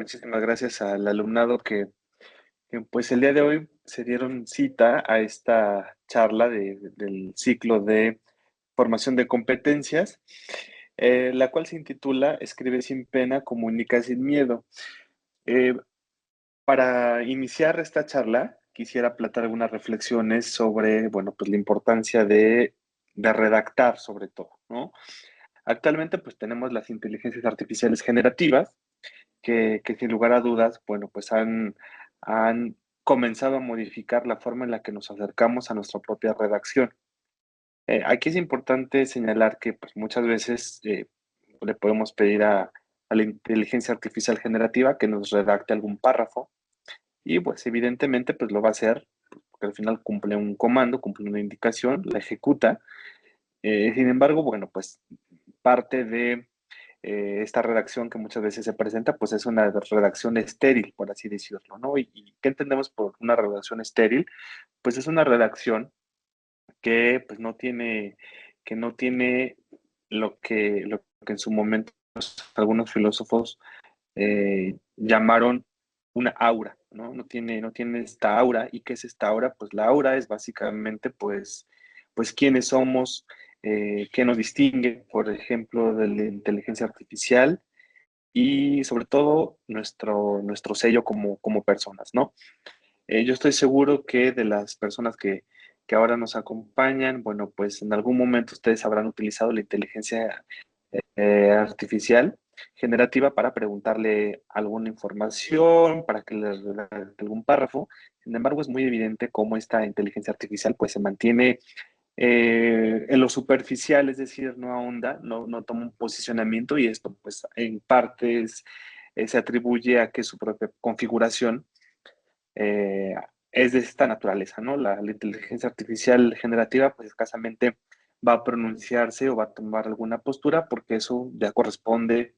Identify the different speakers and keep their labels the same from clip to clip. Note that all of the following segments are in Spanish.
Speaker 1: muchísimas gracias al alumnado que, pues el día de hoy se dieron cita a esta charla del ciclo de formación de competencias, la cual se intitula Escribe sin pena, comunica sin miedo. Eh, para iniciar esta charla, quisiera plantear algunas reflexiones sobre, bueno, pues la importancia de redactar sobre todo, ¿no? Actualmente, pues tenemos las inteligencias artificiales generativas que sin lugar a dudas, bueno, pues han comenzado a modificar la forma en la que nos acercamos a nuestra propia redacción. Aquí es importante señalar que pues, muchas veces le podemos pedir a la inteligencia artificial generativa que nos redacte algún párrafo y pues evidentemente pues lo va a hacer porque al final cumple un comando, cumple una indicación, la ejecuta. Sin embargo, bueno, pues parte de esta redacción que muchas veces se presenta, pues es una redacción estéril, por así decirlo, ¿no? ¿Y qué entendemos por una redacción estéril? Pues es una redacción que pues no tiene lo que en su momento algunos filósofos llamaron una aura, ¿no? No tiene esta aura. ¿Y qué es esta aura? Pues la aura es básicamente, pues quiénes somos, qué nos distingue, por ejemplo, de la inteligencia artificial y sobre todo nuestro sello como personas, ¿no? Yo estoy seguro que de las personas que ahora nos acompañan, bueno, pues en algún momento ustedes habrán utilizado la inteligencia artificial generativa para preguntarle alguna información, para que le redacte algún párrafo. Sin embargo, es muy evidente cómo esta inteligencia artificial pues se mantiene en lo superficial, es decir, no ahonda, no toma un posicionamiento y esto pues en partes se atribuye a que su propia configuración eh, es de esta naturaleza, ¿no? La inteligencia artificial generativa, pues escasamente va a pronunciarse o va a tomar alguna postura porque eso ya corresponde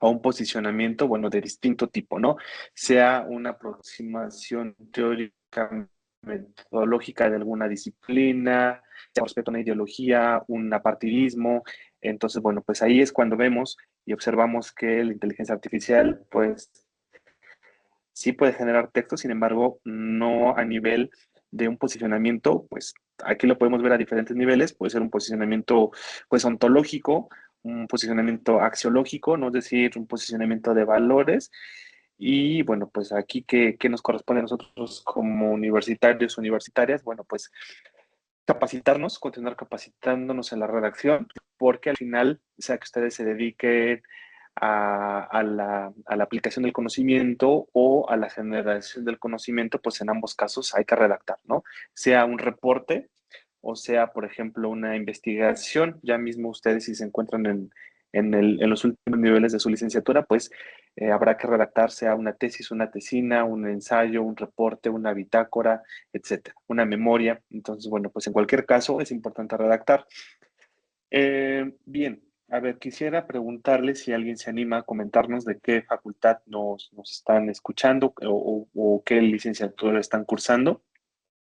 Speaker 1: a un posicionamiento, bueno, de distinto tipo, ¿no? Sea una aproximación teórica, metodológica de alguna disciplina, sea respecto a una ideología, un apartidismo. Entonces, bueno, pues ahí es cuando vemos y observamos que la inteligencia artificial, pues sí puede generar texto, sin embargo, no a nivel de un posicionamiento, pues aquí lo podemos ver a diferentes niveles, puede ser un posicionamiento pues ontológico, un posicionamiento axiológico, ¿no? Es decir, un posicionamiento de valores. Y bueno, pues aquí, ¿qué nos corresponde a nosotros como universitarios, universitarias? Bueno, pues capacitarnos, continuar capacitándonos en la redacción, porque al final, sea que ustedes se dediquen a la aplicación del conocimiento o a la generación del conocimiento, pues en ambos casos hay que redactar, ¿no? Sea un reporte o sea, por ejemplo, una investigación, ya mismo ustedes si se encuentran en los últimos niveles de su licenciatura, pues habrá que redactar sea una tesis, una tesina, un ensayo, un reporte, una bitácora, etcétera, una memoria. Entonces, bueno, pues en cualquier caso es importante redactar. Bien, a ver, quisiera preguntarle si alguien se anima a comentarnos de qué facultad nos están escuchando o qué licenciatura están cursando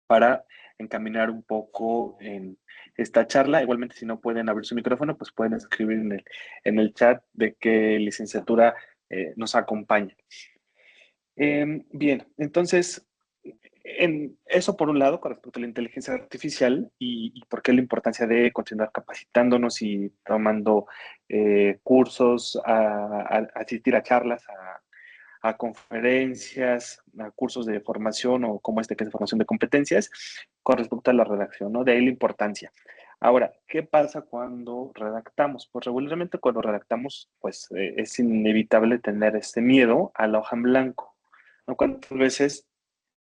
Speaker 1: para encaminar un poco en esta charla. Igualmente, si no pueden abrir su micrófono, pues pueden escribir en el chat de qué licenciatura nos acompaña. Bien, entonces, en eso por un lado, con respecto a la inteligencia artificial y por qué la importancia de continuar capacitándonos y tomando cursos, asistir a charlas, a conferencias, a cursos de formación o como este que es de formación de competencias con respecto a la redacción, ¿no? De ahí la importancia. Ahora, ¿qué pasa cuando redactamos? Pues regularmente cuando redactamos, pues es inevitable tener este miedo a la hoja en blanco, ¿no? ¿Cuántas veces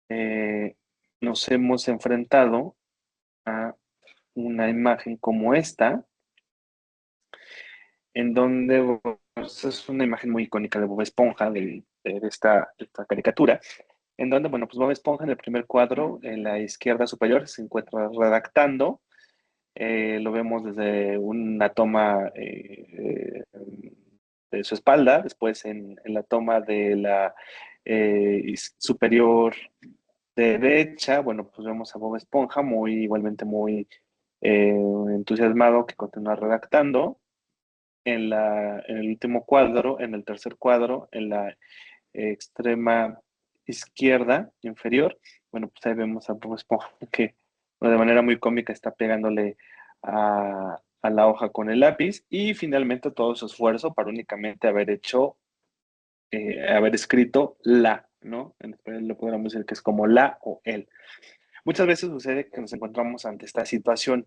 Speaker 1: eh, nos hemos enfrentado a una imagen como esta, en donde pues, es una imagen muy icónica de Bob Esponja, de esta caricatura, en donde, bueno, pues Bob Esponja en el primer cuadro, en la izquierda superior, se encuentra redactando. Lo vemos desde una toma de su espalda, después en la toma de la superior derecha, bueno, pues vemos a Bob Esponja muy, igualmente muy entusiasmado que continúa redactando. en el último cuadro, en el tercer cuadro, en la extrema izquierda inferior, bueno, pues ahí vemos a Bob Esponja que de manera muy cómica está pegándole a la hoja con el lápiz y finalmente todo su esfuerzo para únicamente haber hecho, haber escrito la, ¿no? En español lo podríamos decir que es como la o el. Muchas veces sucede que nos encontramos ante esta situación.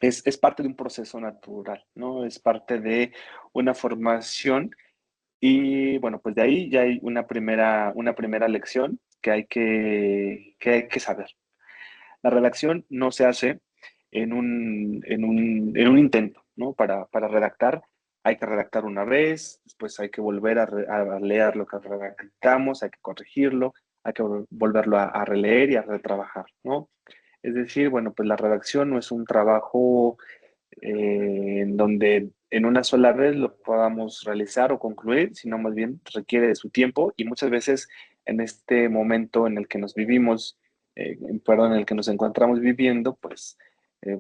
Speaker 1: Es parte de un proceso natural, ¿no? Es parte de una formación y bueno, pues de ahí ya hay una primera lección que hay que saber. La redacción no se hace en un intento, ¿no? Para redactar, hay que redactar una vez, después hay que volver a leer lo que redactamos, hay que corregirlo, hay que volverlo a releer y a retrabajar, ¿no? Es decir, bueno, pues la redacción no es un trabajo en donde en una sola vez lo podamos realizar o concluir, sino más bien requiere de su tiempo y muchas veces en este momento en el que nos vivimos, perdón, en el que nos encontramos viviendo, pues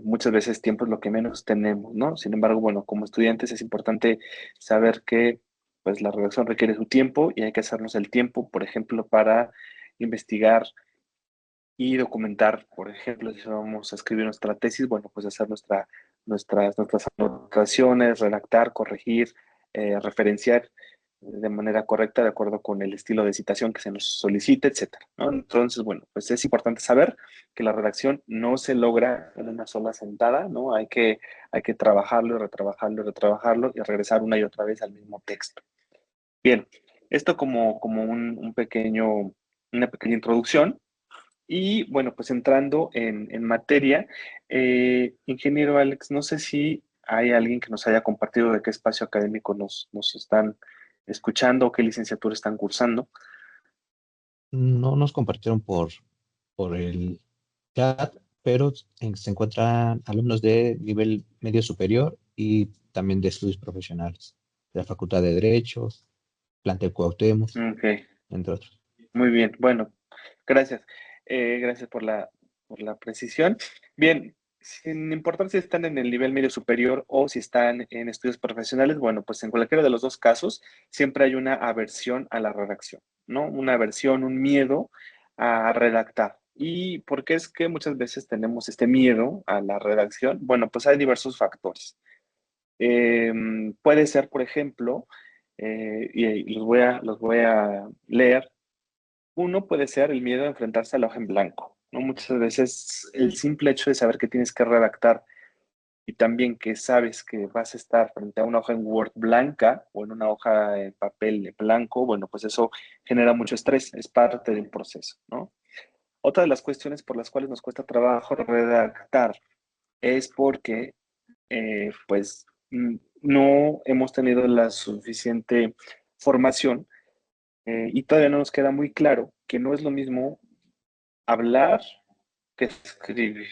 Speaker 1: muchas veces tiempo es lo que menos tenemos, ¿no? Sin embargo, bueno, como estudiantes es importante saber que pues la redacción requiere su tiempo y hay que hacernos el tiempo, por ejemplo, para investigar y documentar, por ejemplo, si vamos a escribir nuestra tesis, bueno, pues hacer nuestras anotaciones, redactar, corregir, referenciar de manera correcta de acuerdo con el estilo de citación que se nos solicite, etcétera, ¿no? Entonces, bueno, pues es importante saber que la redacción no se logra en una sola sentada, ¿no? Hay que trabajarlo y retrabajarlo y retrabajarlo y regresar una y otra vez al mismo texto. Bien, esto como una pequeña introducción. Y bueno, pues entrando en materia, ingeniero Alex, no sé si hay alguien que nos haya compartido de qué espacio académico nos están escuchando o qué licenciatura están cursando.
Speaker 2: No nos compartieron por el chat, pero se encuentran alumnos de nivel medio superior y también de estudios profesionales, de la Facultad de Derecho, Plantel Cuauhtémoc,
Speaker 1: Ok,
Speaker 2: entre otros.
Speaker 1: muy bien. Bueno, gracias. Gracias por la precisión. Bien, sin importar si están en el nivel medio superior o si están en estudios profesionales, bueno, pues en cualquiera de los dos casos siempre hay una aversión a la redacción, ¿no? Una aversión, un miedo a redactar. ¿Y por qué es que muchas veces tenemos este miedo a la redacción? Bueno, pues hay diversos factores. Eh, Puede ser, por ejemplo, y los voy a leer. Uno puede ser el miedo a enfrentarse a la hoja en blanco, ¿no? Muchas veces el simple hecho de saber que tienes que redactar y también que sabes que vas a estar frente a una hoja en Word blanca o en una hoja en papel blanco, bueno, pues eso genera mucho estrés, es parte del proceso, ¿no? Otra de las cuestiones por las cuales nos cuesta trabajo redactar es porque, pues, no hemos tenido la suficiente formación y todavía no nos queda muy claro que no es lo mismo hablar que escribir.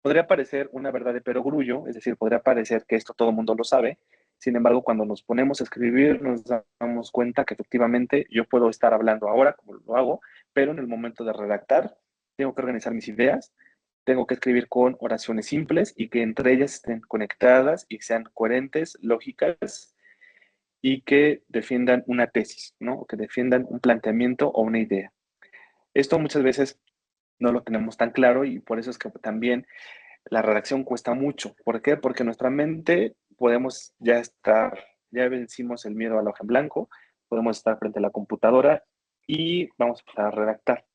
Speaker 1: Podría parecer una verdad de perogrullo, es decir, podría parecer que esto todo el mundo lo sabe. Sin embargo, cuando nos ponemos a escribir, nos damos cuenta que efectivamente yo puedo estar hablando ahora, como lo hago, pero en el momento de redactar, tengo que organizar mis ideas, tengo que escribir con oraciones simples y que entre ellas estén conectadas y sean coherentes, lógicas y que defiendan una tesis, ¿no? O que defiendan un planteamiento o una idea. Esto muchas veces no lo tenemos tan claro y por eso es que también la redacción cuesta mucho. ¿Por qué? Porque nuestra mente podemos ya estar, ya vencimos el miedo a la hoja en blanco, podemos estar frente a la computadora y vamos a empezar a redactar.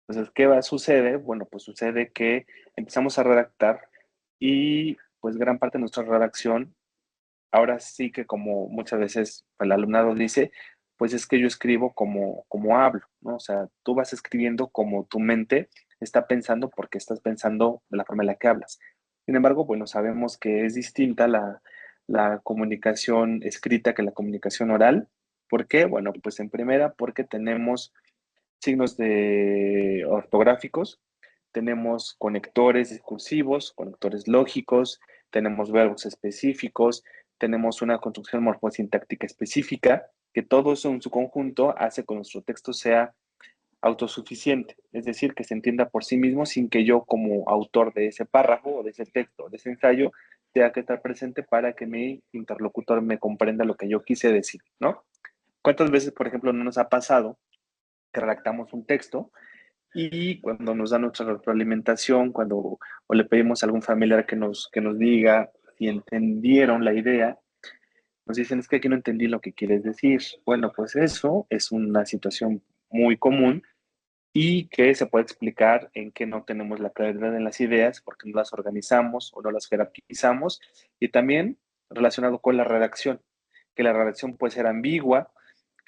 Speaker 1: Entonces, ¿qué va a suceder? Bueno, pues sucede que empezamos a redactar y pues gran parte de nuestra redacción, ahora sí que como muchas veces el alumnado dice, pues es que yo escribo como hablo, ¿no? O sea, tú vas escribiendo como tu mente está pensando porque estás pensando de la forma en la que hablas. Sin embargo, bueno, sabemos que es distinta la comunicación escrita que la comunicación oral. ¿Por qué? Bueno, pues en primera, porque tenemos signos de ortográficos, tenemos conectores discursivos, conectores lógicos, tenemos verbos específicos, tenemos una construcción morfosintáctica específica, que todo eso en su conjunto hace que nuestro texto sea autosuficiente, es decir, que se entienda por sí mismo sin que yo como autor de ese párrafo o de ese texto, de ese ensayo, tenga que estar presente para que mi interlocutor me comprenda lo que yo quise decir, ¿no? ¿Cuántas veces, por ejemplo, no nos ha pasado que redactamos un texto y cuando nos da nuestra retroalimentación, cuando o le pedimos a algún familiar que nos diga si entendieron la idea, nos dicen, es que aquí no entendí lo que quieres decir? Bueno, pues eso es una situación muy común y que se puede explicar en que no tenemos la claridad en las ideas porque no las organizamos o no las jerarquizamos, y también relacionado con la redacción, que la redacción puede ser ambigua,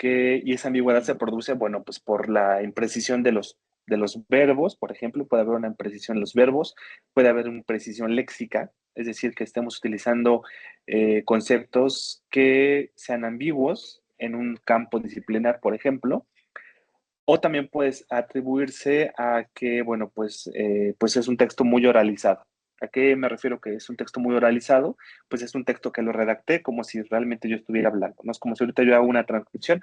Speaker 1: y esa ambigüedad se produce, bueno, pues por la imprecisión de los verbos. Por ejemplo, puede haber una imprecisión en los verbos, puede haber una imprecisión léxica, es decir, que estemos utilizando conceptos que sean ambiguos en un campo disciplinar, por ejemplo, o también puedes atribuirse a que, bueno, pues es un texto muy oralizado. ¿A qué me refiero que es un texto muy oralizado? Pues es un texto que lo redacté como si realmente yo estuviera hablando. No es como si ahorita yo hago una transcripción.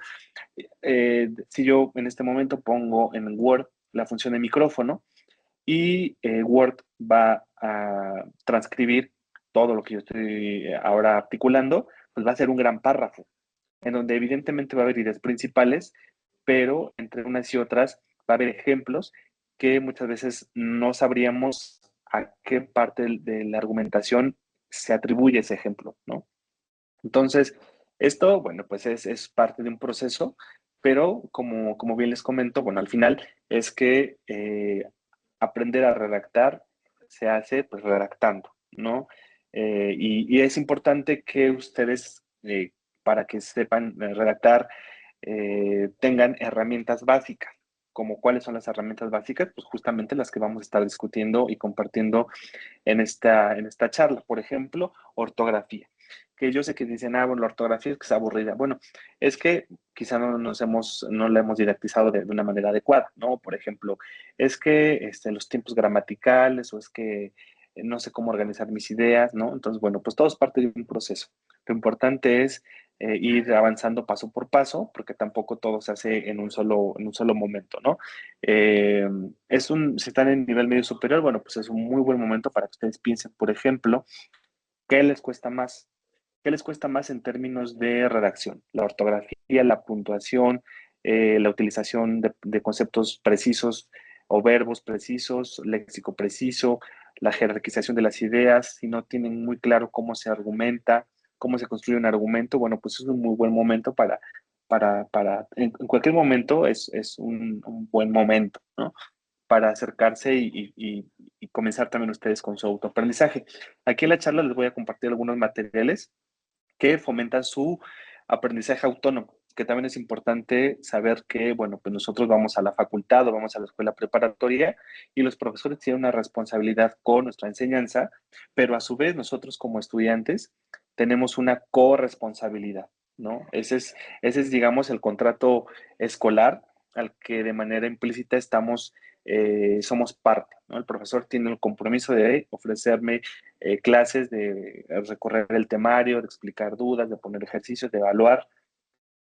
Speaker 1: Si yo en este momento pongo en Word la función de micrófono y Word va a transcribir todo lo que yo estoy ahora articulando, pues va a ser un gran párrafo en donde evidentemente va a haber ideas principales, pero entre unas y otras va a haber ejemplos que muchas veces no sabríamos a qué parte de la argumentación se atribuye ese ejemplo, ¿no? Entonces, esto, bueno, pues es parte de un proceso, pero como bien les comento, bueno, al final es que aprender a redactar se hace pues redactando, ¿no? Y es importante que ustedes, para que sepan redactar, tengan herramientas básicas. Como cuáles son las herramientas básicas, pues justamente las que vamos a estar discutiendo y compartiendo en esta charla. Por ejemplo, ortografía. Que yo sé que dicen, bueno, la ortografía es que es aburrida. Bueno, es que quizá no la hemos didactizado de una manera adecuada, ¿no? Por ejemplo, es que los tiempos gramaticales, o es que no sé cómo organizar mis ideas, ¿no? Entonces, bueno, pues todo es parte de un proceso. Lo importante es ir avanzando paso por paso, porque tampoco todo se hace en un solo momento, ¿no? Eh, si están en nivel medio superior, bueno, pues es un muy buen momento para que ustedes piensen, por ejemplo, ¿qué les cuesta más? ¿Qué les cuesta más en términos de redacción? La ortografía, la puntuación, la utilización de conceptos precisos o verbos precisos, léxico preciso, la jerarquización de las ideas. Si no tienen muy claro cómo se argumenta, cómo se construye un argumento, bueno, pues es un muy buen momento en cualquier momento es un buen momento, ¿no? Para acercarse y comenzar también ustedes con su autoaprendizaje. Aquí en la charla les voy a compartir algunos materiales que fomentan su aprendizaje autónomo, que también es importante saber que, bueno, pues nosotros vamos a la facultad o vamos a la escuela preparatoria y los profesores tienen una responsabilidad con nuestra enseñanza, pero a su vez nosotros como estudiantes tenemos una corresponsabilidad, ¿no? Ese es, digamos, el contrato escolar al que de manera implícita somos parte, ¿no? El profesor tiene el compromiso de ofrecerme clases, de recorrer el temario, de explicar dudas, de poner ejercicios, de evaluar.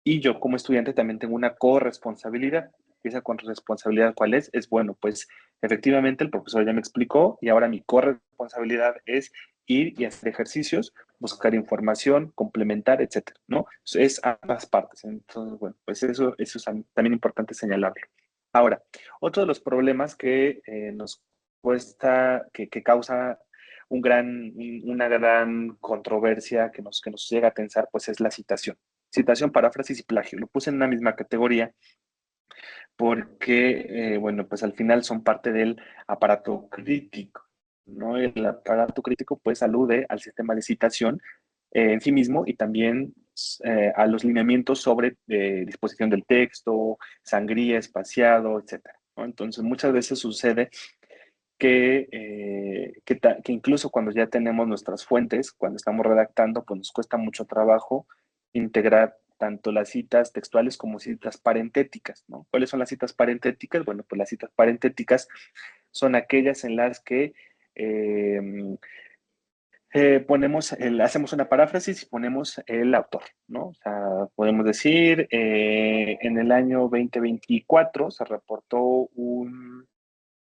Speaker 1: Y yo como estudiante también tengo una corresponsabilidad. ¿Y esa corresponsabilidad cuál es? Es, bueno, pues efectivamente el profesor ya me explicó y ahora mi corresponsabilidad es ir y hacer ejercicios, buscar información, complementar, etcétera, ¿no? Es ambas partes. Entonces, bueno, pues eso es también importante señalarlo. Ahora, otro de los problemas que nos cuesta, que causa una gran controversia que nos llega a tensar, pues es la citación. Citación, paráfrasis y plagio. Lo puse en una misma categoría porque, bueno, pues al final son parte del aparato crítico, ¿no? El aparato crítico pues alude al sistema de citación en sí mismo y también a los lineamientos sobre disposición del texto, sangría, espaciado, etcétera, ¿no? Entonces muchas veces sucede que incluso cuando ya tenemos nuestras fuentes, cuando estamos redactando, pues nos cuesta mucho trabajo integrar tanto las citas textuales como citas parentéticas, ¿no? ¿Cuáles son las citas parentéticas? Bueno, pues las citas parentéticas son aquellas en las que eh, hacemos una paráfrasis y ponemos el autor, ¿no? O sea, podemos decir, en el año 2024 se reportó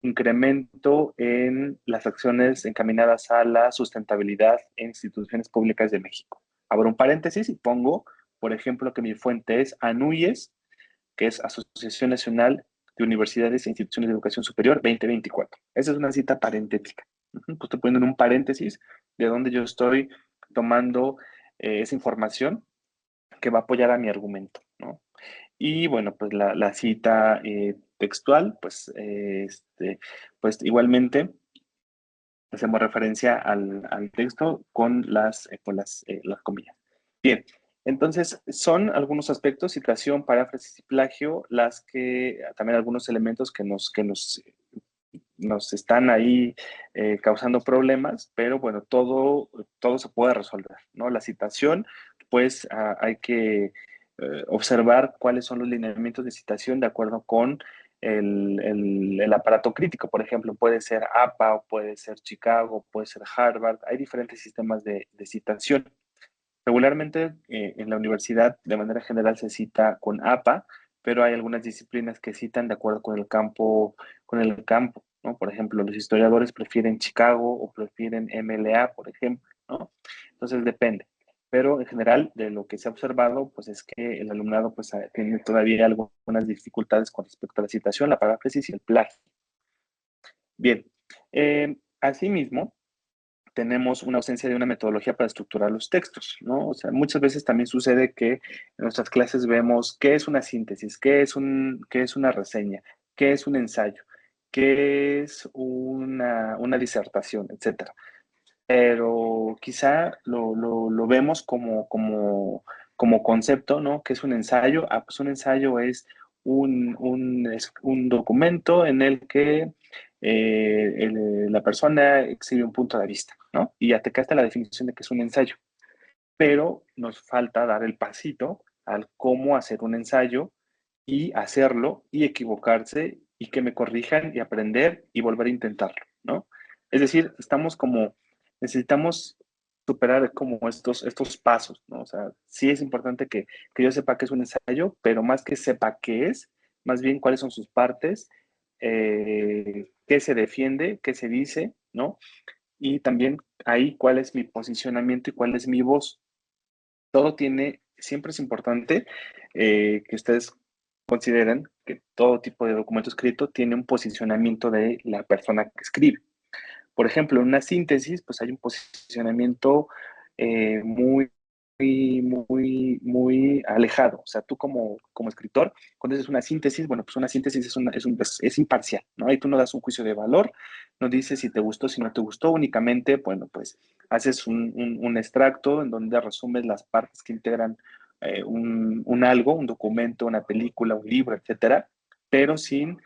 Speaker 1: incremento en las acciones encaminadas a la sustentabilidad en instituciones públicas de México. Abro un paréntesis y pongo, por ejemplo, que mi fuente es ANUYES, que es Asociación Nacional de Universidades e Instituciones de Educación Superior 2024. Esa es una cita parentética. Pues estoy poniendo en un paréntesis de donde yo estoy tomando esa información que va a apoyar a mi argumento, ¿no? Y bueno, pues la cita textual, pues, pues igualmente hacemos referencia al texto con las comillas. Bien, entonces son algunos aspectos, citación, paráfrasis y plagio, las que también algunos elementos nos están ahí causando problemas, pero bueno, todo se puede resolver, ¿no? La citación, pues hay que observar cuáles son los lineamientos de citación de acuerdo con el aparato crítico. Por ejemplo, puede ser APA, o puede ser Chicago, puede ser Harvard. Hay diferentes sistemas de citación. Regularmente en la universidad, de manera general, se cita con APA, pero hay algunas disciplinas que citan de acuerdo con el campo, ¿no? Por ejemplo, los historiadores prefieren Chicago o prefieren MLA, por ejemplo, ¿no? Entonces depende. Pero en general, de lo que se ha observado, pues es que el alumnado pues tiene todavía algunas dificultades con respecto a la citación, la paráfrasis y el plagio. Bien, asimismo, tenemos una ausencia de una metodología para estructurar los textos, ¿no? O sea, muchas veces también sucede que en nuestras clases vemos qué es una síntesis, qué es una reseña, qué es un ensayo, qué es una disertación, etcétera. Pero quizá lo vemos como concepto, ¿no? ¿Qué es un ensayo? Ah, pues un ensayo es es un documento en el que la persona exhibe un punto de vista, ¿no? Y ya te quedaste la definición de qué es un ensayo. Pero nos falta dar el pasito al cómo hacer un ensayo y hacerlo y equivocarse y que me corrijan y aprender y volver a intentarlo, ¿no? Es decir, necesitamos superar como estos pasos, ¿no? O sea, sí es importante que yo sepa qué es un ensayo, pero más que sepa qué es, más bien cuáles son sus partes, qué se defiende, qué se dice, ¿no? Y también ahí cuál es mi posicionamiento y cuál es mi voz. Siempre es importante que ustedes consideren que todo tipo de documento escrito tiene un posicionamiento de la persona que escribe. Por ejemplo, en una síntesis, pues hay un posicionamiento muy alejado. O sea, tú como escritor, cuando haces una síntesis, bueno, pues una síntesis es imparcial, ¿no? Ahí tú no das un juicio de valor, no dices si te gustó, si no te gustó, únicamente, bueno, pues haces un extracto en donde resumes las partes que integran algo, un documento, una película, un libro, etcétera, pero sin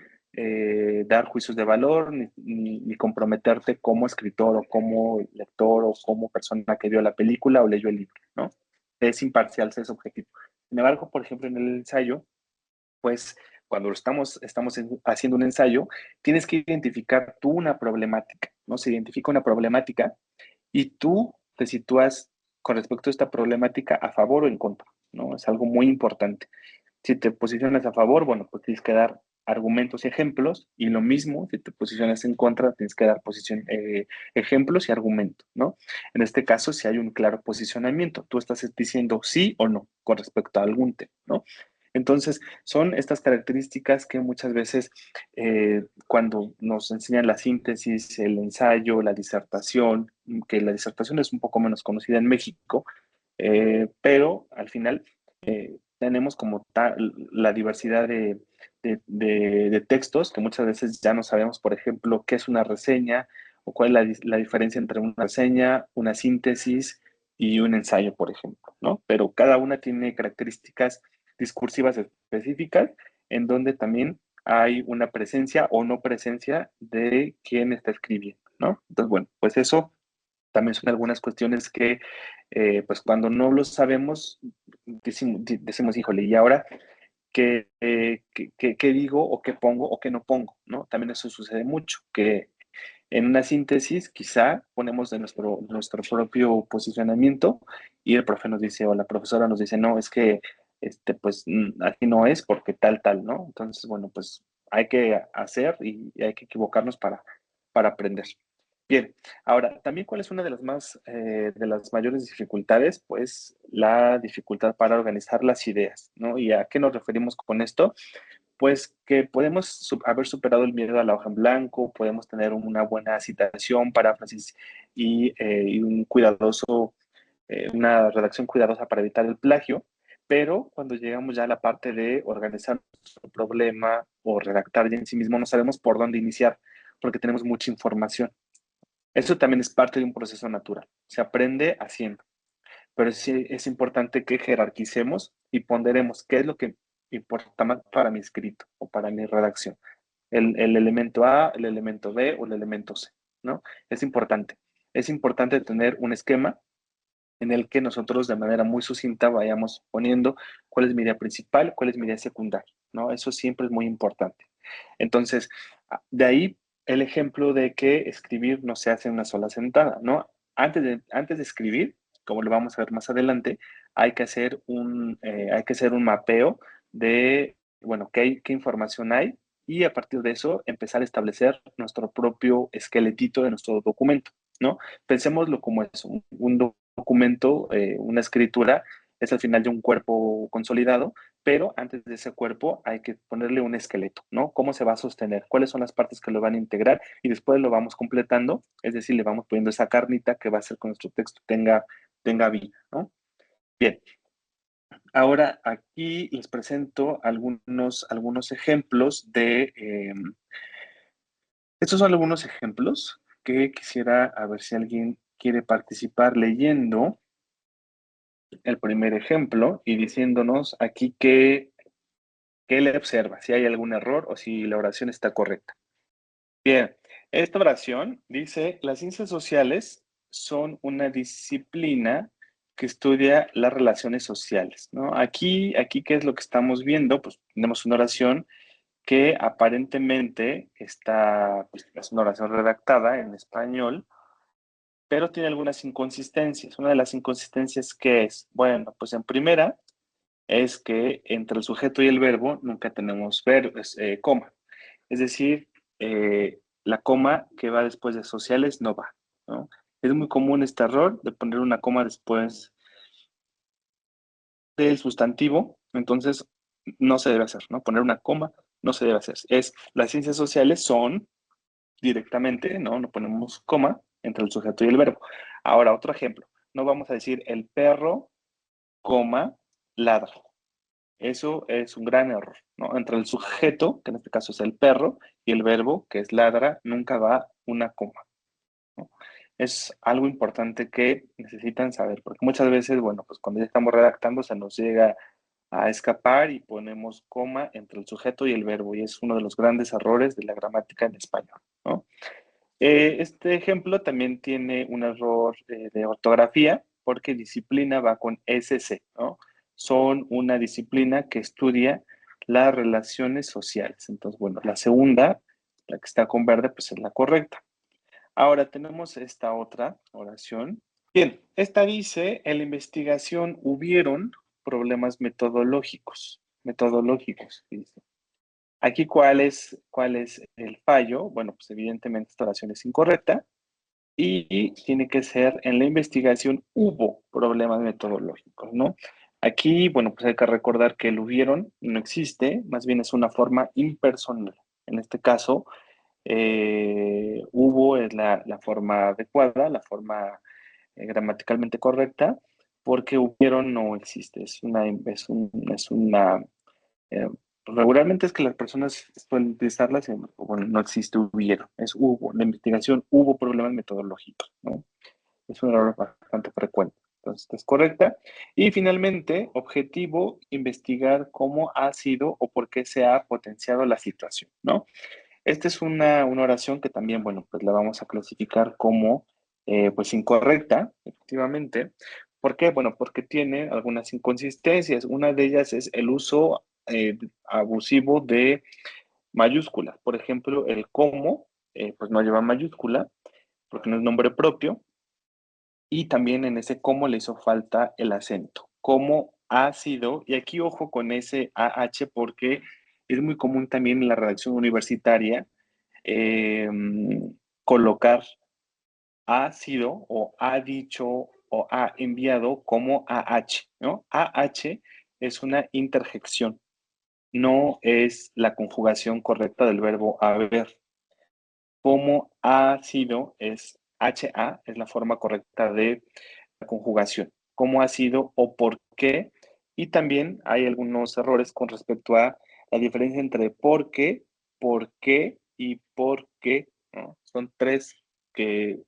Speaker 1: dar juicios de valor ni comprometerte como escritor o como lector o como persona que vio la película o leyó el libro, ¿no? Es imparcial, es objetivo. Sin embargo, por ejemplo, en el ensayo, pues cuando estamos haciendo un ensayo, tienes que identificar tú una problemática, ¿no? Se identifica una problemática y tú te sitúas con respecto a esta problemática a favor o en contra, ¿no? Es algo muy importante. Si te posicionas a favor, bueno, pues tienes que dar argumentos y ejemplos, y lo mismo, si te posicionas en contra, tienes que dar ejemplos y argumentos, ¿no? En este caso, si hay un claro posicionamiento, tú estás diciendo sí o no con respecto a algún tema, ¿no? Entonces, son estas características que muchas veces cuando nos enseñan la síntesis, el ensayo, la disertación, que la disertación es un poco menos conocida en México, pero al final tenemos como la diversidad de textos que muchas veces ya no sabemos, por ejemplo, qué es una reseña o cuál es la diferencia entre una reseña, una síntesis y un ensayo, por ejemplo, ¿no? Pero cada una tiene características discursivas específicas en donde también hay una presencia o no presencia de quien está escribiendo, ¿no? Entonces, bueno, pues eso también son algunas cuestiones que, pues cuando no lo sabemos, decimos, híjole, ¿y ahora qué digo o qué pongo o qué no pongo? ¿No? También eso sucede mucho, que en una síntesis quizá ponemos de nuestro propio posicionamiento y el profe nos dice o la profesora nos dice, no, es que pues así no es porque tal, tal, ¿no? Entonces, bueno, pues hay que hacer y hay que equivocarnos para aprender. Bien, ahora, también cuál es una de de las mayores dificultades, pues la dificultad para organizar las ideas, ¿no? ¿Y a qué nos referimos con esto? Pues que podemos haber superado el miedo a la hoja en blanco, podemos tener una buena citación, paráfrasis y un cuidadoso, una redacción cuidadosa para evitar el plagio, pero cuando llegamos ya a la parte de organizar nuestro problema o redactar ya en sí mismo, no sabemos por dónde iniciar porque tenemos mucha información. Eso también es parte de un proceso natural. Se aprende haciendo, pero sí es importante que jerarquicemos y ponderemos qué es lo que importa más para mi escrito o para mi redacción. El elemento A, el elemento B o el elemento C, ¿no? Es importante. Es importante tener un esquema en el que nosotros de manera muy sucinta vayamos poniendo cuál es mi idea principal, cuál es mi idea secundaria, ¿no? Eso siempre es muy importante. Entonces, de ahí el ejemplo de que escribir no se hace en una sola sentada, ¿no? Antes de escribir, como lo vamos a ver más adelante, hay que hacer un mapeo de, bueno, qué información hay y a partir de eso empezar a establecer nuestro propio esqueletito de nuestro documento, ¿no? Pensémoslo como es un documento, una escritura, es al final de un cuerpo consolidado, pero antes de ese cuerpo hay que ponerle un esqueleto, ¿no? ¿Cómo se va a sostener? ¿Cuáles son las partes que lo van a integrar? Y después lo vamos completando, es decir, le vamos poniendo esa carnita que va a hacer que nuestro texto tenga vida, ¿no? Bien, ahora aquí les presento algunos ejemplos estos son algunos ejemplos que quisiera a ver si alguien quiere participar leyendo el primer ejemplo y diciéndonos aquí qué le observa, si hay algún error o si la oración está correcta. Bien, esta oración dice, las ciencias sociales son una disciplina que estudia las relaciones sociales, ¿no? ¿Qué es lo que estamos viendo? Pues tenemos una oración que aparentemente pues, es una oración redactada en español, pero tiene algunas inconsistencias. Una de las inconsistencias que es, bueno, pues en primera, es que entre el sujeto y el verbo nunca tenemos coma. Es decir, la coma que va después de sociales no va, ¿no? Es muy común este error de poner una coma después del sustantivo, entonces no se debe hacer, ¿no? Poner una coma no se debe hacer. Las ciencias sociales son directamente, ¿no? No ponemos coma entre el sujeto y el verbo. Ahora, otro ejemplo. No vamos a decir el perro, coma, ladra. Eso es un gran error, ¿no? Entre el sujeto, que en este caso es el perro, y el verbo, que es ladra, nunca va una coma, ¿no? Es algo importante que necesitan saber, porque muchas veces, bueno, pues cuando ya estamos redactando se nos llega a escapar y ponemos coma entre el sujeto y el verbo, y es uno de los grandes errores de la gramática en español, ¿no? Este ejemplo también tiene un error de ortografía porque disciplina va con SC, ¿no? Son una disciplina que estudia las relaciones sociales. Entonces, bueno, la segunda, la que está con verde, pues es la correcta. Ahora tenemos esta otra oración. Bien, esta dice, en la investigación hubieron problemas metodológicos, dice. Aquí, ¿cuál es el fallo? Bueno, pues evidentemente esta oración es incorrecta y tiene que ser en la investigación hubo problemas metodológicos, ¿no? Aquí, bueno, pues hay que recordar que el hubieron no existe, más bien es una forma impersonal. En este caso, hubo es la forma adecuada, la forma gramaticalmente correcta, porque hubieron no existe, es una eh, regularmente es que las personas suelen utilizarlas y bueno, no existe hubieron, es hubo. En la investigación hubo problemas metodológicos, ¿no? Es un error bastante frecuente. Entonces, es correcta. Y finalmente, objetivo, investigar cómo ha sido o por qué se ha potenciado la situación, ¿no? Esta es una oración que también, bueno, pues la vamos a clasificar como, pues, incorrecta, efectivamente. ¿Por qué? Bueno, porque tiene algunas inconsistencias. Una de ellas es el uso abusivo de mayúsculas. Por ejemplo, el cómo, pues no lleva mayúscula, porque no es nombre propio. Y también en ese cómo le hizo falta el acento. Cómo ha sido, y aquí ojo con ese AH porque Es muy común también en la redacción universitaria eh, colocar ha sido o ha dicho o ha enviado como AH, ¿no? AH es una interjección, no es la conjugación correcta del verbo haber. Como ha sido es HA, es la forma correcta de la conjugación. Cómo ha sido o por qué. Y también hay algunos errores con respecto a la diferencia entre por qué y por qué, ¿no? Son tres que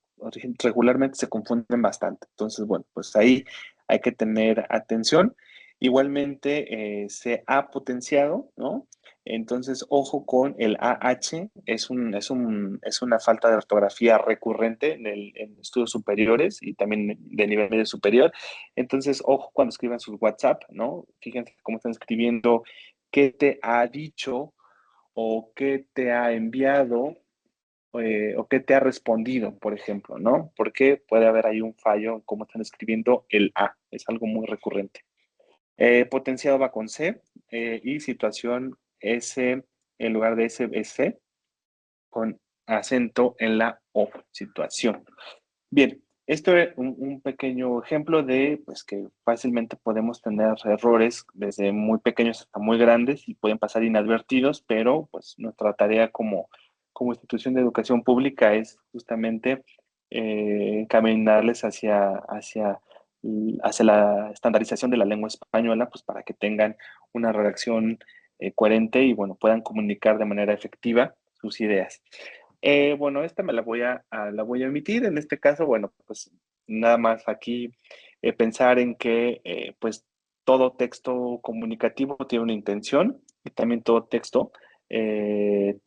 Speaker 1: regularmente se confunden bastante. Entonces, bueno, pues ahí hay que tener atención. Igualmente se ha potenciado, ¿no? Entonces, ojo con el AH, es una falta de ortografía recurrente en estudios superiores y también de nivel medio superior. Entonces, ojo cuando escriban sus WhatsApp, ¿no? Fíjense cómo están escribiendo, qué te ha dicho o qué te ha enviado o qué te ha respondido, por ejemplo, ¿no? Porque puede haber ahí un fallo en cómo están escribiendo el A, es algo muy recurrente. Potenciado va con C y situación S en lugar de S es C con acento en la O, situación. Bien, esto es un pequeño ejemplo de pues, que fácilmente podemos tener errores desde muy pequeños hasta muy grandes y pueden pasar inadvertidos, pero pues nuestra tarea como institución de educación pública es justamente encaminarles hacia la estandarización de la lengua española, pues para que tengan una redacción coherente y bueno, puedan comunicar de manera efectiva sus ideas. Bueno, esta me la voy a emitir. En este caso, bueno, pues nada más aquí pensar en que pues todo texto comunicativo tiene una intención y también eh,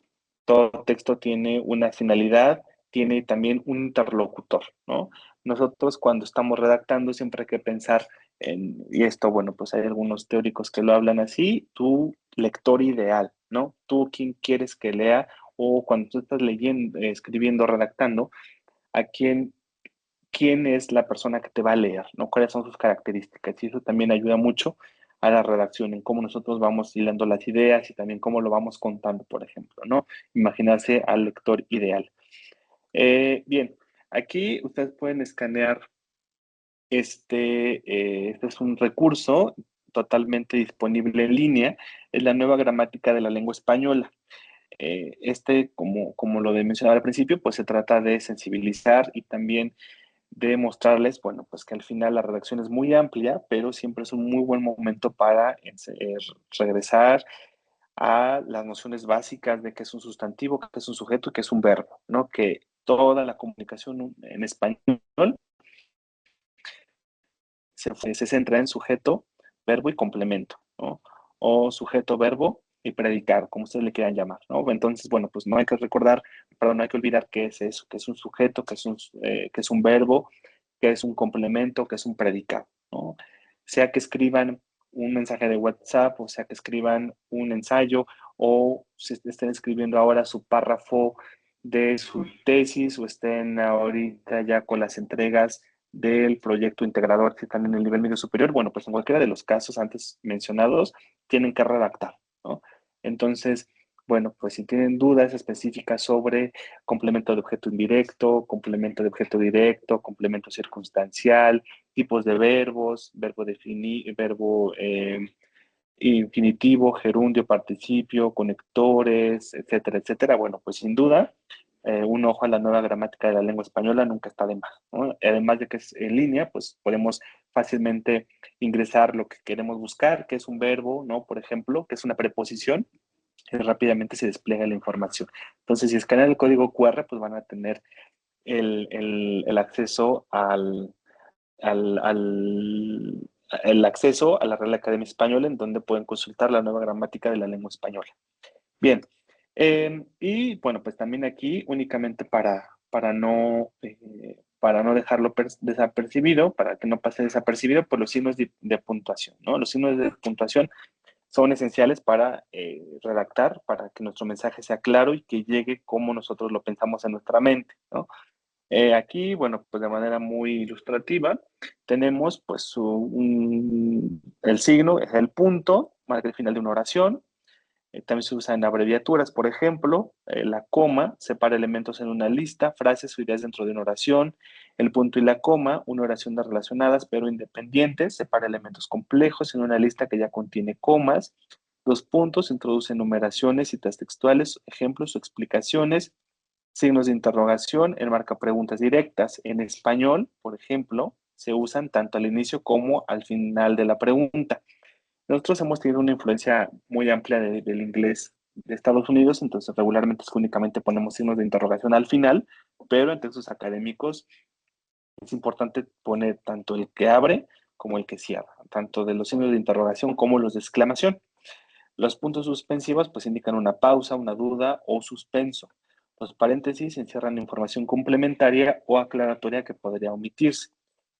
Speaker 1: todo texto tiene una finalidad, tiene también un interlocutor, ¿no? Nosotros cuando estamos redactando siempre hay que pensar y esto, bueno, pues hay algunos teóricos que lo hablan así, tu lector ideal, ¿no? Tú quien quieres que lea o cuando tú estás leyendo, escribiendo, redactando, a quién es la persona que te va a leer, ¿no? ¿Cuáles son sus características? Y eso también ayuda mucho a la redacción, en cómo nosotros vamos hilando las ideas y también cómo lo vamos contando, por ejemplo, ¿no? Imaginarse al lector ideal. Bien, aquí ustedes pueden escanear este es un recurso totalmente disponible en línea, es la nueva gramática de la lengua española. Como lo de mencionaba al principio, pues se trata de sensibilizar y también de mostrarles, bueno, pues que al final la redacción es muy amplia, pero siempre es un muy buen momento para regresar a las nociones básicas de qué es un sustantivo, qué es un sujeto y qué es un verbo, ¿no? Que toda la comunicación en español se centra en sujeto, verbo y complemento, ¿no? O sujeto, verbo y predicado, como ustedes le quieran llamar, ¿no? Entonces, bueno, pues no hay que recordar, perdón, no hay que olvidar qué es eso, qué es un sujeto, qué es un verbo, qué es un complemento, qué es un predicado, ¿no? Sea que escriban un mensaje de WhatsApp, o sea que escriban un ensayo, o si estén escribiendo ahora su párrafo de su tesis, o estén ahorita ya con las entregas del proyecto integrador que están en el nivel medio superior, bueno, pues en cualquiera de los casos antes mencionados, tienen que redactar, ¿no? Entonces, bueno, pues si tienen dudas específicas sobre complemento de objeto indirecto, complemento de objeto directo, complemento circunstancial, tipos de verbos, verbo infinitivo, gerundio, participio, conectores, etcétera, etcétera. Bueno, pues sin duda, un ojo a la nueva gramática de la lengua española nunca está de más, ¿no? Además de que es en línea, pues podemos fácilmente ingresar lo que queremos buscar, que es un verbo, ¿no? Por ejemplo, que es una preposición, y rápidamente se despliega la información. Entonces, si escanean el código QR, pues van a tener el acceso al, al, el acceso a la Real Academia Española, en donde pueden consultar la nueva gramática de la lengua española. Bien, y bueno, pues también aquí únicamente para no dejarlo desapercibido, para que no pase desapercibido, pues los signos de puntuación, ¿no? Los signos de puntuación son esenciales para redactar, para que nuestro mensaje sea claro y que llegue como nosotros lo pensamos en nuestra mente, ¿no? Aquí, bueno, pues de manera muy ilustrativa, tenemos pues el signo, es el punto, marca el final de una oración, También se usan abreviaturas, por ejemplo, la coma separa elementos en una lista, frases o ideas dentro de una oración. El punto y la coma, una oración de relacionadas pero independientes, separa elementos complejos en una lista que ya contiene comas. Los puntos introducen numeraciones, citas textuales, ejemplos o explicaciones. Signos de interrogación enmarca preguntas directas. En español, por ejemplo, se usan tanto al inicio como al final de la pregunta. Nosotros hemos tenido una influencia muy amplia del inglés de Estados Unidos, entonces regularmente es que únicamente ponemos signos de interrogación al final, pero en textos académicos es importante poner tanto el que abre como el que cierra, tanto de los signos de interrogación como los de exclamación. Los puntos suspensivos pues indican una pausa, una duda o suspenso. Los paréntesis encierran información complementaria o aclaratoria que podría omitirse.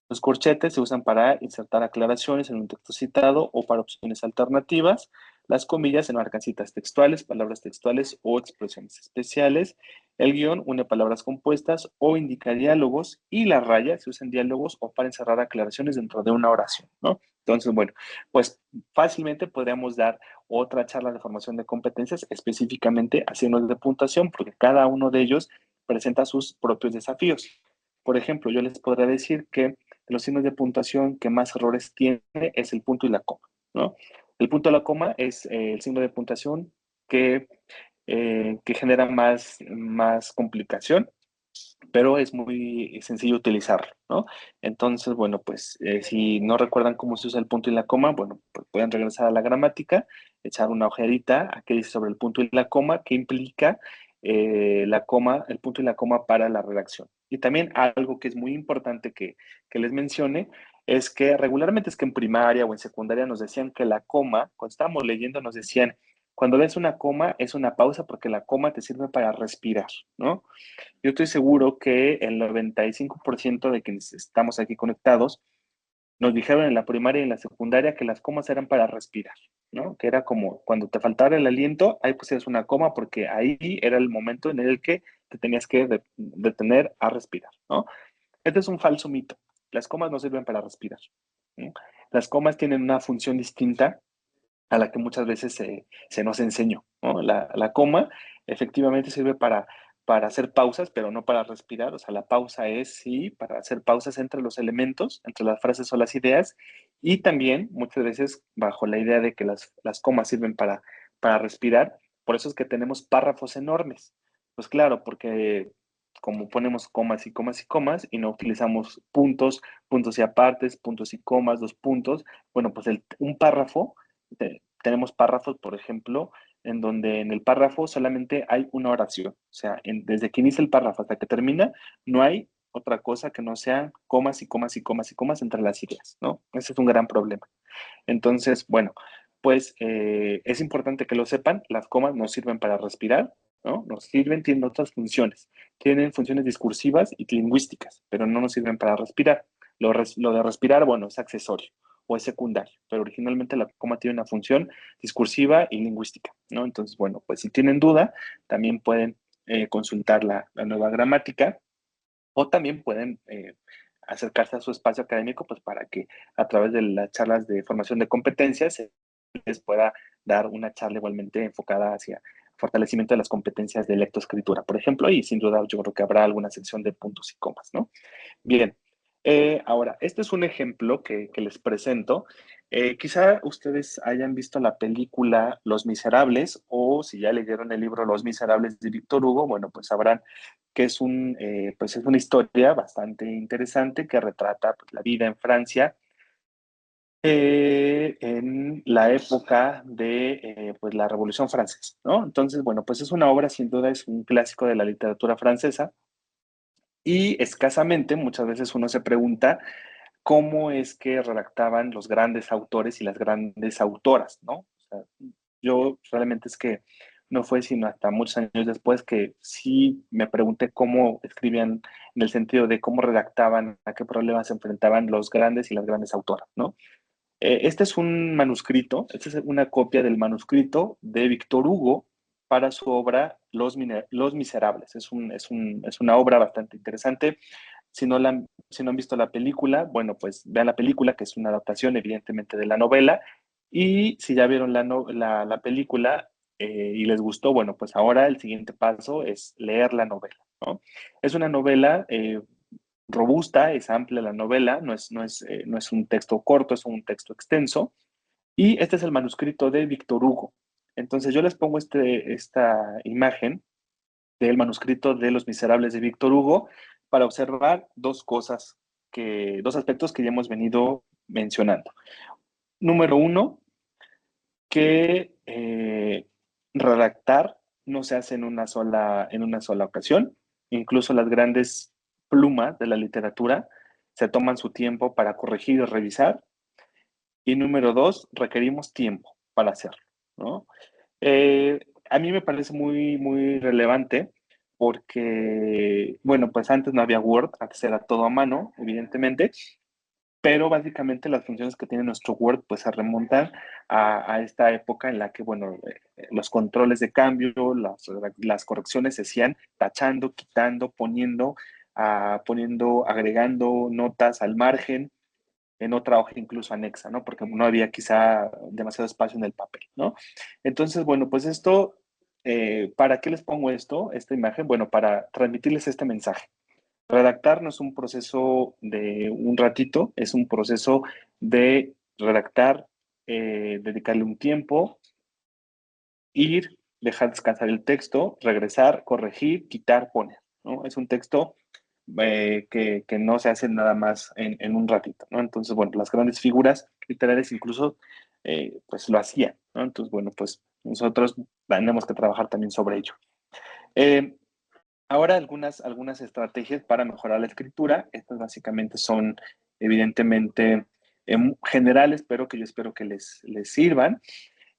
Speaker 1: Los corchetes se usan para insertar aclaraciones en un texto citado o para opciones alternativas. Las comillas enmarcan citas textuales, palabras textuales o expresiones especiales. El guión une palabras compuestas o indica diálogos y la raya se usa en diálogos o para encerrar aclaraciones dentro de una oración, ¿no? Entonces, bueno, pues fácilmente podríamos dar otra charla de formación de competencias específicamente a signos de puntuación porque cada uno de ellos presenta sus propios desafíos. Por ejemplo, yo les podría decir que los signos de puntuación que más errores tiene es el punto y la coma, ¿no? El punto y la coma es el signo de puntuación que genera más complicación, pero es muy sencillo utilizarlo, ¿no? Entonces, bueno, pues si no recuerdan cómo se usa el punto y la coma, bueno, pues pueden regresar a la gramática, echar una ojerita a qué dice sobre el punto y la coma, qué implica la coma, el punto y la coma para la redacción. Y también algo que es muy importante que les mencione es que regularmente es que en primaria o en secundaria nos decían que la coma, cuando estábamos leyendo, nos decían, cuando ves una coma es una pausa porque la coma te sirve para respirar, ¿no? Yo estoy seguro que el 95% de quienes estamos aquí conectados nos dijeron en la primaria y en la secundaria que las comas eran para respirar, ¿no? Que era como cuando te faltara el aliento, ahí pusieras una coma porque ahí era el momento en el que te tenías que detener a respirar, ¿no? Este es un falso mito. Las comas no sirven para respirar, ¿no? Las comas tienen una función distinta a la que muchas veces se nos enseñó, ¿no? La coma efectivamente sirve para hacer pausas, pero no para respirar. O sea, la pausa es, sí, para hacer pausas entre los elementos, entre las frases o las ideas, y también muchas veces bajo la idea de que las comas sirven para respirar. Por eso es que tenemos párrafos enormes. Pues claro, porque como ponemos comas y comas y comas y no utilizamos puntos, puntos y apartes, puntos y comas, dos puntos, bueno, pues un párrafo tenemos párrafos, por ejemplo, en donde en el párrafo solamente hay una oración. O sea, desde que inicia el párrafo hasta que termina, no hay otra cosa que no sean comas y comas y comas y comas entre las ideas, ¿no? Ese es un gran problema. Entonces, bueno, pues es importante que lo sepan, las comas nos sirven para respirar, ¿no? Nos sirven, tienen otras funciones. Tienen funciones discursivas y lingüísticas, pero no nos sirven para respirar. Lo de respirar, bueno, es accesorio o es secundario, pero originalmente la coma tiene una función discursiva y lingüística, ¿no? Entonces, bueno, pues si tienen duda, también pueden consultar la nueva gramática o también pueden acercarse a su espacio académico, pues para que a través de las charlas de formación de competencias se les pueda dar una charla igualmente enfocada hacia fortalecimiento de las competencias de lectoescritura, por ejemplo, y sin duda yo creo que habrá alguna sección de puntos y comas, ¿no? Bien, ahora, este es un ejemplo que les presento. Quizá ustedes hayan visto la película Los Miserables o si ya leyeron el libro Los Miserables de Víctor Hugo, bueno, pues sabrán que pues es una historia bastante interesante que retrata pues, la vida en Francia en la época de pues, la Revolución Francesa, ¿no? Entonces, bueno, pues es una obra, sin duda, es un clásico de la literatura francesa y escasamente muchas veces uno se pregunta cómo es que redactaban los grandes autores y las grandes autoras, ¿no? O sea, yo realmente es que no fue sino hasta muchos años después que sí me pregunté cómo escribían en el sentido de cómo redactaban, a qué problemas se enfrentaban los grandes y las grandes autoras, ¿no? Este es un manuscrito, esta es una copia del manuscrito de Víctor Hugo para su obra Los Miserables. Es una obra bastante interesante. Si no han visto la película, bueno, pues vean la película, que es una adaptación evidentemente de la novela. Y si ya vieron la película, y les gustó, bueno, pues ahora el siguiente paso es leer la novela, ¿no? Es una novela robusta, es amplia la novela, no es un texto corto, es un texto extenso, y este es el manuscrito de Víctor Hugo. Entonces yo les pongo esta imagen del manuscrito de Los Miserables de Víctor Hugo para observar dos cosas, dos aspectos que ya hemos venido mencionando. Número uno, que redactar no se hace en una sola ocasión. Incluso las grandes plumas de la literatura se toman su tiempo para corregir y revisar. Y número dos, requerimos tiempo para hacerlo, ¿no? A mí me parece muy relevante porque, bueno, pues antes no había Word, antes era todo a mano, evidentemente, pero básicamente las funciones que tiene nuestro Word pues se remontan a esta época en la que, bueno, los controles de cambio, las correcciones se hacían tachando, quitando, poniendo, agregando notas al margen, en otra hoja incluso anexa, ¿no? Porque no había quizá demasiado espacio en el papel, ¿no? Entonces, bueno, pues esto, ¿para qué les pongo esto, esta imagen? Bueno, para transmitirles este mensaje. Redactar no es un proceso de un ratito, es un proceso de redactar, dedicarle un tiempo, ir, dejar descansar el texto, regresar, corregir, quitar, poner, ¿no? Es un texto que no se hace nada más en un ratito, ¿no? Entonces, bueno, las grandes figuras literarias incluso pues lo hacían, ¿no? Entonces, bueno, pues nosotros tenemos que trabajar también sobre ello. Eh, Ahora algunas estrategias para mejorar la escritura. Estas básicamente son evidentemente generales, pero que yo espero que les sirvan.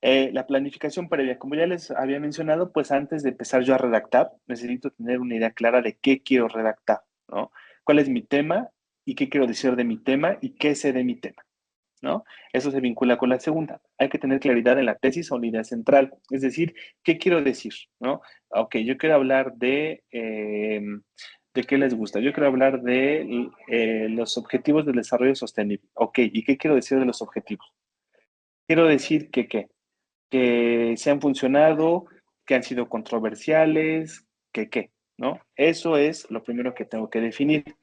Speaker 1: La planificación previa, como ya les había mencionado, pues antes de empezar yo a redactar, necesito tener una idea clara de qué quiero redactar, ¿no? ¿Cuál es mi tema y qué quiero decir de mi tema y qué sé de mi tema? ¿No? Eso se vincula con la segunda. Hay que tener claridad en la tesis o la idea central, es decir, ¿qué quiero decir? ¿No? Ok, yo quiero hablar ¿de qué les gusta? Yo quiero hablar de los objetivos del desarrollo sostenible. Ok, ¿y qué quiero decir de los objetivos? Quiero decir que se han funcionado, que han sido controversiales, que qué, ¿no? Eso es lo primero que tengo que definir.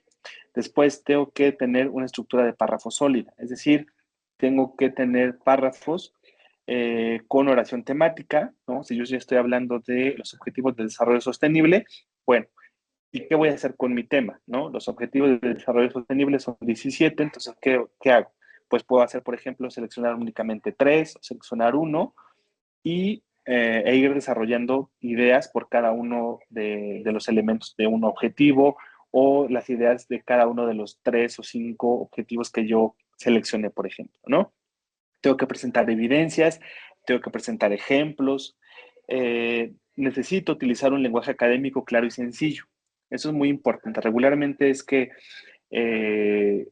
Speaker 1: Después tengo que tener una estructura de párrafo sólida, es decir, tengo que tener párrafos con oración temática, ¿no? Si yo ya estoy hablando de los objetivos de desarrollo sostenible, bueno, ¿y qué voy a hacer con mi tema, ¿no? Los objetivos de desarrollo sostenible son 17, entonces, ¿qué hago? Pues puedo hacer, por ejemplo, seleccionar únicamente 3, seleccionar uno e ir desarrollando ideas por cada uno de los elementos de un objetivo o las ideas de cada uno de los 3 o 5 objetivos que yo seleccioné, por ejemplo, ¿no? Tengo que presentar evidencias, tengo que presentar ejemplos, necesito utilizar un lenguaje académico claro y sencillo. Eso es muy importante. Regularmente es que, eh,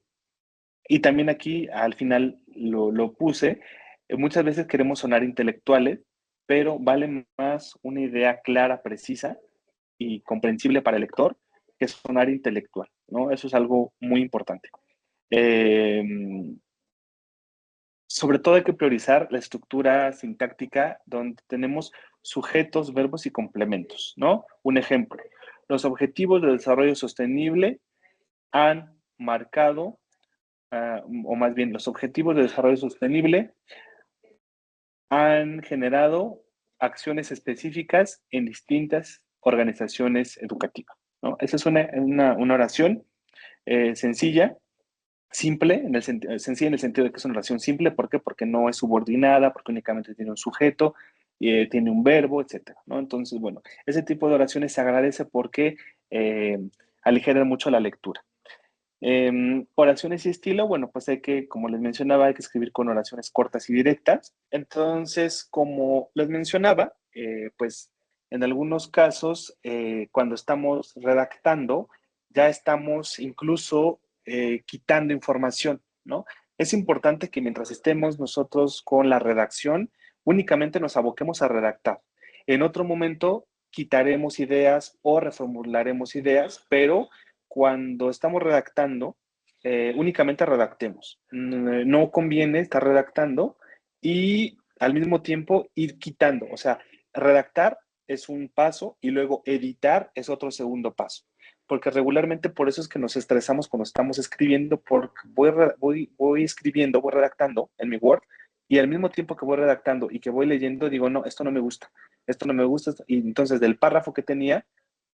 Speaker 1: y también aquí al final lo puse, muchas veces queremos sonar intelectuales, pero vale más una idea clara, precisa y comprensible para el lector que sonar intelectual, ¿no? Eso es algo muy importante. Eh, Sobre todo hay que priorizar la estructura sintáctica donde tenemos sujetos, verbos y complementos, ¿no? Un ejemplo, los objetivos de desarrollo sostenible han marcado, o más bien los objetivos de desarrollo sostenible han generado acciones específicas en distintas organizaciones educativas, ¿no? Esa es una oración sencilla, simple, sencilla en el sentido de que es una oración simple. ¿Por qué? Porque no es subordinada, porque únicamente tiene un sujeto, tiene un verbo, etcétera, ¿no? Entonces, bueno, ese tipo de oraciones se agradece porque aligeran mucho la lectura. Oraciones y estilo, bueno, pues hay que, como les mencionaba, hay que escribir con oraciones cortas y directas. Entonces, como les mencionaba, pues en algunos casos, cuando estamos redactando, ya estamos incluso quitando información, ¿no? Es importante que mientras estemos nosotros con la redacción, únicamente nos aboquemos a redactar. En otro momento, quitaremos ideas o reformularemos ideas, pero cuando estamos redactando, únicamente redactemos. No conviene estar redactando y al mismo tiempo ir quitando. O sea, redactar es un paso y luego editar es otro segundo paso. Porque regularmente por eso es que nos estresamos cuando estamos escribiendo, porque voy escribiendo, voy redactando en mi Word y al mismo tiempo que voy redactando y que voy leyendo, digo, no, esto no me gusta, esto no me gusta. Y entonces del párrafo que tenía,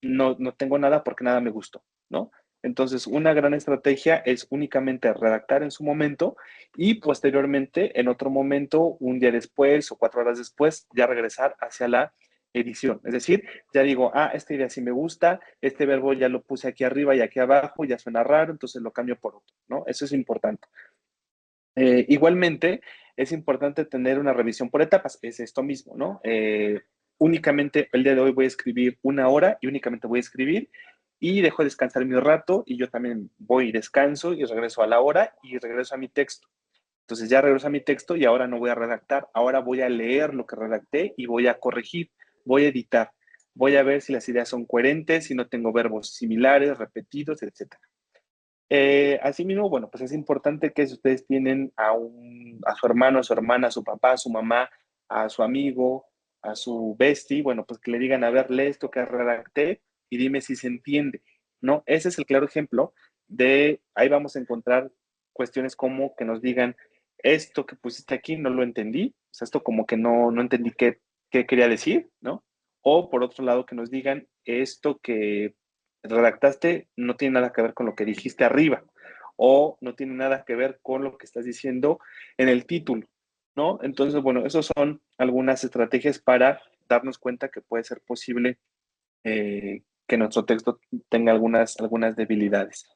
Speaker 1: no tengo nada porque nada me gustó, ¿no? Entonces, una gran estrategia es únicamente redactar en su momento y posteriormente, en otro momento, un día después o 4 horas después, ya regresar hacia la edición. Es decir, ya digo, esta idea sí me gusta, este verbo ya lo puse aquí arriba y aquí abajo, ya suena raro, entonces lo cambio por otro, ¿no? Eso es importante. Igualmente, es importante tener una revisión por etapas, es esto mismo, ¿no? Únicamente el día de hoy voy a escribir 1 hora y únicamente voy a escribir y dejo descansar mi rato y yo también voy y descanso y regreso a la hora y regreso a mi texto. Entonces ya regreso a mi texto y ahora no voy a redactar, ahora voy a leer lo que redacté y voy a corregir, voy a editar, voy a ver si las ideas son coherentes, si no tengo verbos similares, repetidos, etc. Asimismo, bueno, pues es importante que si ustedes tienen a su hermano, a su hermana, a su papá, a su mamá, a su amigo, a su bestie, bueno, pues que le digan, a ver, lee esto que redacté y dime si se entiende, ¿no? Ese es el claro ejemplo ahí vamos a encontrar cuestiones como que nos digan, esto que pusiste aquí no lo entendí, o sea, esto como que no entendí qué quería decir, ¿no? O por otro lado, que nos digan, esto que redactaste no tiene nada que ver con lo que dijiste arriba o no tiene nada que ver con lo que estás diciendo en el título, ¿no? Entonces, bueno, esas son algunas estrategias para darnos cuenta que puede ser posible que nuestro texto tenga algunas debilidades.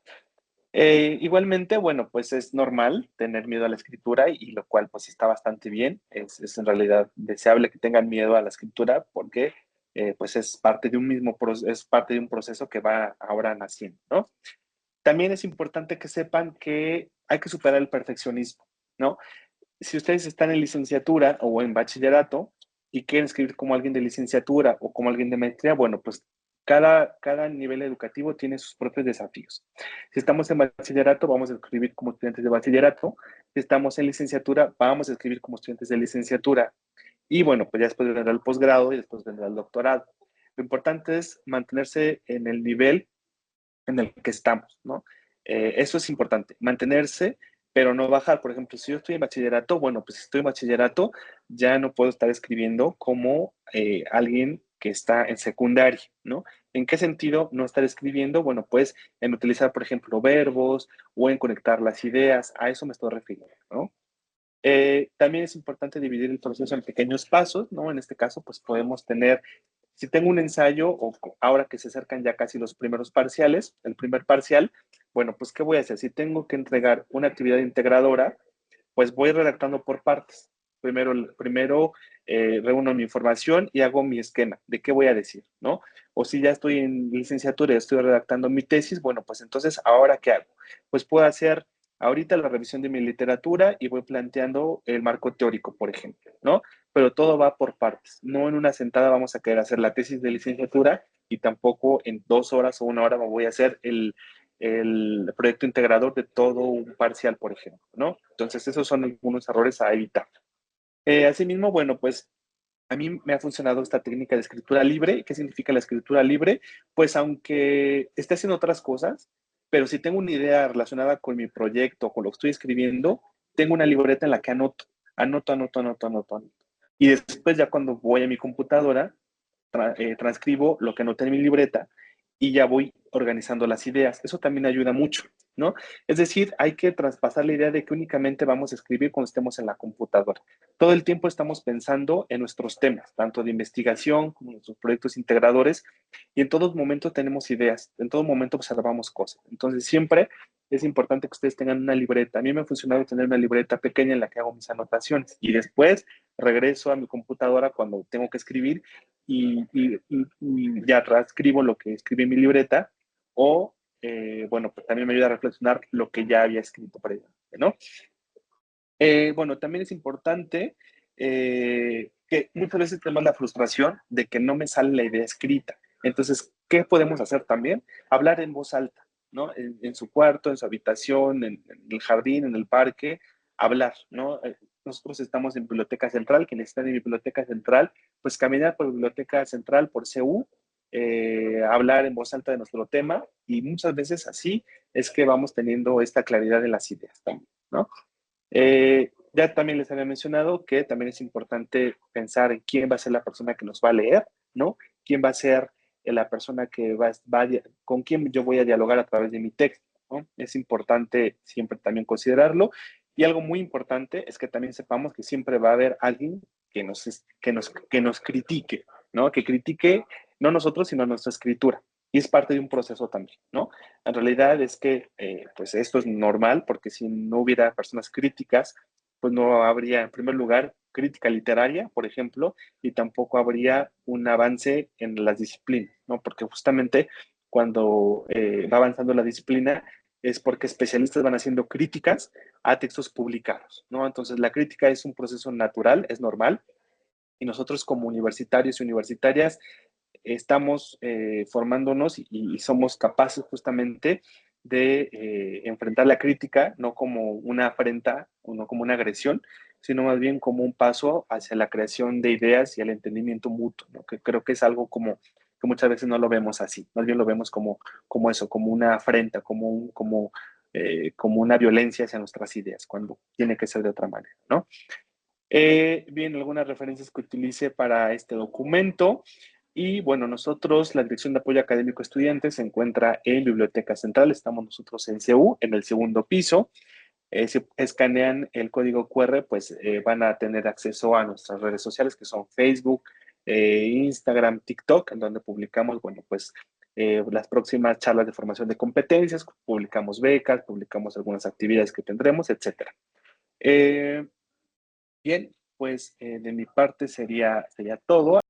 Speaker 1: Igualmente, bueno, pues es normal tener miedo a la escritura y lo cual pues está bastante bien. Es en realidad deseable que tengan miedo a la escritura porque pues es parte de es parte de un proceso que va ahora naciendo, ¿no? También es importante que sepan que hay que superar el perfeccionismo, ¿no? Si ustedes están en licenciatura o en bachillerato y quieren escribir como alguien de licenciatura o como alguien de maestría, bueno, pues cada nivel educativo tiene sus propios desafíos. Si estamos en bachillerato, vamos a escribir como estudiantes de bachillerato. Si estamos en licenciatura, vamos a escribir como estudiantes de licenciatura. Y bueno, pues ya después vendrá el posgrado y después vendrá el doctorado. Lo importante es mantenerse en el nivel en el que estamos, ¿no? Eso es importante, mantenerse, pero no bajar. Por ejemplo, si yo estoy en bachillerato, bueno, pues si estoy en bachillerato, ya no puedo estar escribiendo como alguien que está en secundaria, ¿no? ¿En qué sentido no estar escribiendo? Bueno, pues en utilizar, por ejemplo, verbos o en conectar las ideas, a eso me estoy refiriendo, ¿no? También es importante dividir el proceso en pequeños pasos, ¿no? En este caso, pues podemos tener, si tengo un ensayo o ahora que se acercan ya casi los primeros parciales, el primer parcial, bueno, pues ¿qué voy a hacer? Si tengo que entregar una actividad integradora, pues voy redactando por partes. Primero reúno mi información y hago mi esquema de qué voy a decir, ¿no? O si ya estoy en licenciatura y estoy redactando mi tesis, bueno, pues entonces, ¿ahora qué hago? Pues puedo hacer ahorita la revisión de mi literatura y voy planteando el marco teórico, por ejemplo, ¿no? Pero todo va por partes. No en una sentada vamos a querer hacer la tesis de licenciatura y tampoco en 2 horas o 1 hora me voy a hacer el proyecto integrador de todo un parcial, por ejemplo, ¿no? Entonces, esos son algunos errores a evitar. Asimismo, bueno, pues a mí me ha funcionado esta técnica de escritura libre. ¿Qué significa la escritura libre? Pues aunque esté haciendo otras cosas, pero si tengo una idea relacionada con mi proyecto, con lo que estoy escribiendo, tengo una libreta en la que anoto. Y después ya cuando voy a mi computadora, transcribo lo que anoté en mi libreta y ya voy organizando las ideas. Eso también ayuda mucho, ¿no? Es decir, hay que traspasar la idea de que únicamente vamos a escribir cuando estemos en la computadora. Todo el tiempo estamos pensando en nuestros temas, tanto de investigación como en nuestros proyectos integradores, y en todo momento tenemos ideas, en todo momento observamos cosas. Entonces, siempre es importante que ustedes tengan una libreta. A mí me ha funcionado tener una libreta pequeña en la que hago mis anotaciones y después regreso a mi computadora cuando tengo que escribir y ya transcribo lo que escribí en mi libreta o, bueno, pues también me ayuda a reflexionar lo que ya había escrito previamente, ¿no? Bueno, también es importante que muchas veces tenemos la frustración de que no me sale la idea escrita. Entonces, ¿qué podemos hacer también? Hablar en voz alta, ¿no? En su cuarto, en su habitación, en el jardín, en el parque, hablar, ¿no? nosotros estamos en Biblioteca Central, quienes están en Biblioteca Central, pues caminar por Biblioteca Central, por CU, hablar en voz alta de nuestro tema, y muchas veces así es que vamos teniendo esta claridad de las ideas también, ¿no? Ya también les había mencionado que también es importante pensar en quién va a ser la persona que nos va a leer, ¿no? ¿Quién va a ser la persona que con quién yo voy a dialogar a través de mi texto, ¿no? Es importante siempre también considerarlo. Y algo muy importante es que también sepamos que siempre va a haber alguien que nos critique, ¿no? Que critique no nosotros, sino nuestra escritura. Y es parte de un proceso también, ¿no? En realidad es que, pues esto es normal, porque si no hubiera personas críticas, pues no habría, en primer lugar, crítica literaria, por ejemplo, y tampoco habría un avance en las disciplinas, ¿no? Porque justamente cuando va avanzando la disciplina es porque especialistas van haciendo críticas a textos publicados, ¿no? Entonces la crítica es un proceso natural, es normal, y nosotros como universitarios y universitarias estamos formándonos y somos capaces justamente de enfrentar la crítica no como una afrenta o no como una agresión, sino más bien como un paso hacia la creación de ideas y el entendimiento mutuo, ¿no? Que creo que es algo como que muchas veces no lo vemos así, más bien lo vemos como eso, como una afrenta, como una violencia hacia nuestras ideas, cuando tiene que ser de otra manera, ¿no? Bien, algunas referencias que utilice para este documento. Y bueno, nosotros, la Dirección de Apoyo Académico a Estudiantes, se encuentra en Biblioteca Central. Estamos nosotros en CU, en el segundo piso. Si escanean el código QR, pues van a tener acceso a nuestras redes sociales, que son Facebook, Instagram, TikTok, en donde publicamos, bueno, pues las próximas charlas de formación de competencias, publicamos becas, publicamos algunas actividades que tendremos, etcétera. Bien, pues de mi parte sería todo.